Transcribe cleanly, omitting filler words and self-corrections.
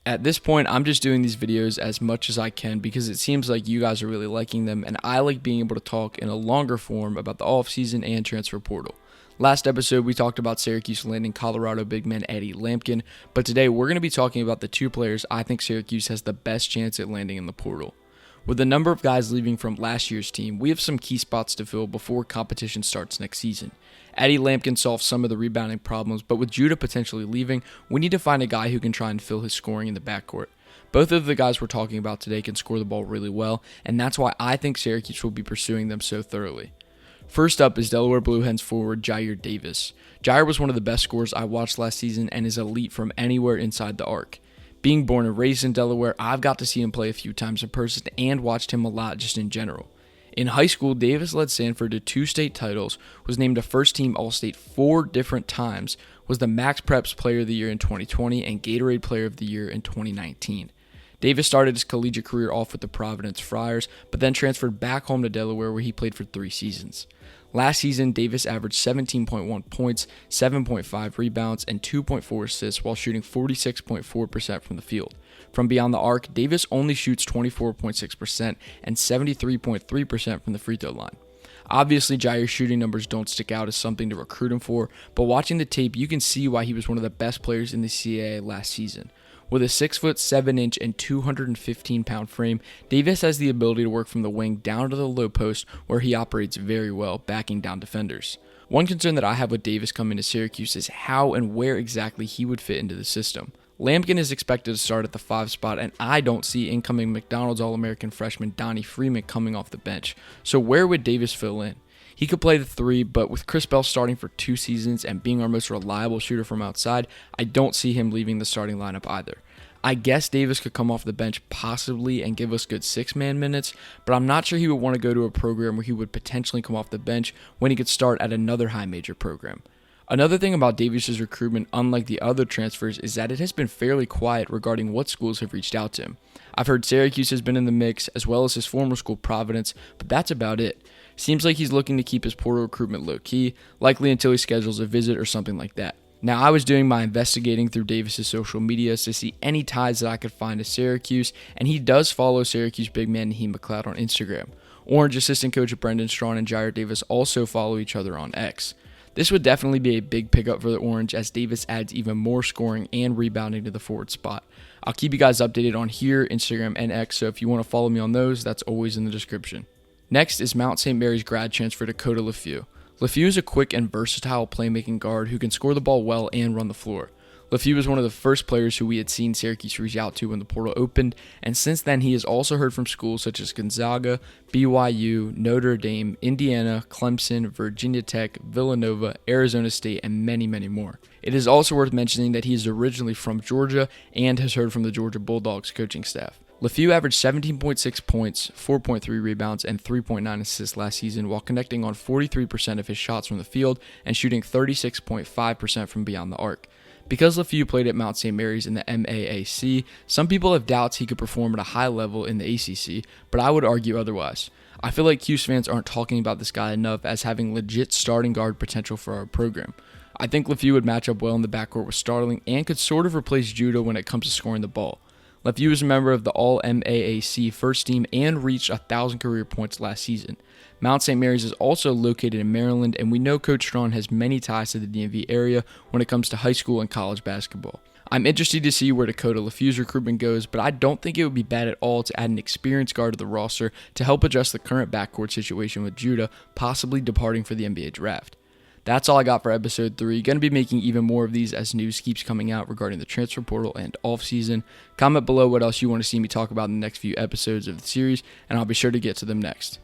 At this point, I'm just doing these videos as much as I can because it seems like you guys are really liking them, and I like being able to talk in a longer form about the offseason and transfer portal. Last episode, we talked about Syracuse landing Colorado big man Eddie Lampkin, but today we're going to be talking about the two players I think Syracuse has the best chance at landing in the portal. With the number of guys leaving from last year's team, we have some key spots to fill before competition starts next season. Eddie Lampkin solved some of the rebounding problems, but with Jyre potentially leaving, we need to find a guy who can try and fill his scoring in the backcourt. Both of the guys we're talking about today can score the ball really well, and that's why I think Syracuse will be pursuing them so thoroughly. First up is Delaware Blue Hens forward Jyre Davis. Jyre was one of the best scorers I watched last season and is elite from anywhere inside the arc. Being born and raised in Delaware, I've got to see him play a few times in person and watched him a lot just in general. In high school, Davis led Sanford to 2 state titles, was named a first-team All-State 4 different times, was the Max Preps Player of the Year in 2020, and Gatorade Player of the Year in 2019. Davis started his collegiate career off with the Providence Friars, but then transferred back home to Delaware where he played for 3 seasons. Last season, Davis averaged 17.1 points, 7.5 rebounds, and 2.4 assists while shooting 46.4% from the field. From beyond the arc, Davis only shoots 24.6% and 73.3% from the free throw line. Obviously, Jyre's shooting numbers don't stick out as something to recruit him for, but watching the tape, you can see why he was one of the best players in the CAA last season. With a 6', 7" and 215-pound frame, Davis has the ability to work from the wing down to the low post where he operates very well, backing down defenders. One concern that I have with Davis coming to Syracuse is how and where exactly he would fit into the system. Lampkin is expected to start at the 5 spot, and I don't see incoming McDonald's All-American freshman Donnie Freeman coming off the bench. So where would Davis fill in? He could play the 3, but with Chris Bell starting for 2 seasons and being our most reliable shooter from outside, I don't see him leaving the starting lineup either. I guess Davis could come off the bench possibly and give us good 6-man minutes, but I'm not sure he would want to go to a program where he would potentially come off the bench when he could start at another high major program. Another thing about Davis's recruitment, unlike the other transfers, is that it has been fairly quiet regarding what schools have reached out to him. I've heard Syracuse has been in the mix, as well as his former school Providence, but that's about it. Seems like he's looking to keep his portal recruitment low-key, likely until he schedules a visit or something like that. Now, I was doing my investigating through Davis's social medias to see any ties that I could find to Syracuse, and he does follow Syracuse big man Naheem McLeod on Instagram. Orange assistant coach Brendan Strawn and Jyre Davis also follow each other on X. This would definitely be a big pickup for the Orange as Davis adds even more scoring and rebounding to the forward spot. I'll keep you guys updated on here, Instagram, and X, so if you want to follow me on those, that's always in the description. Next is Mount St. Mary's grad transfer Dakota Leffew. Leffew is a quick and versatile playmaking guard who can score the ball well and run the floor. Leffew was one of the first players who we had seen Syracuse reach out to when the portal opened, and since then he has also heard from schools such as Gonzaga, BYU, Notre Dame, Indiana, Clemson, Virginia Tech, Villanova, Arizona State, and many, many more. It is also worth mentioning that he is originally from Georgia and has heard from the Georgia Bulldogs coaching staff. Leffew averaged 17.6 points, 4.3 rebounds, and 3.9 assists last season while connecting on 43% of his shots from the field and shooting 36.5% from beyond the arc. Because Leffew played at Mount St. Mary's in the MAAC, some people have doubts he could perform at a high level in the ACC, but I would argue otherwise. I feel like Cuse fans aren't talking about this guy enough as having legit starting guard potential for our program. I think Leffew would match up well in the backcourt with Starling and could sort of replace Judah when it comes to scoring the ball. Leffew is a member of the All-MAAC first team and reached 1,000 career points last season. Mount St. Mary's is also located in Maryland, and we know Coach Strawn has many ties to the DMV area when it comes to high school and college basketball. I'm interested to see where Dakota Leffew's recruitment goes, but I don't think it would be bad at all to add an experienced guard to the roster to help adjust the current backcourt situation with Judah possibly departing for the NBA draft. That's all I got for episode 3. Going to be making even more of these as news keeps coming out regarding the transfer portal and offseason. Comment below what else you want to see me talk about in the next few episodes of the series, and I'll be sure to get to them next.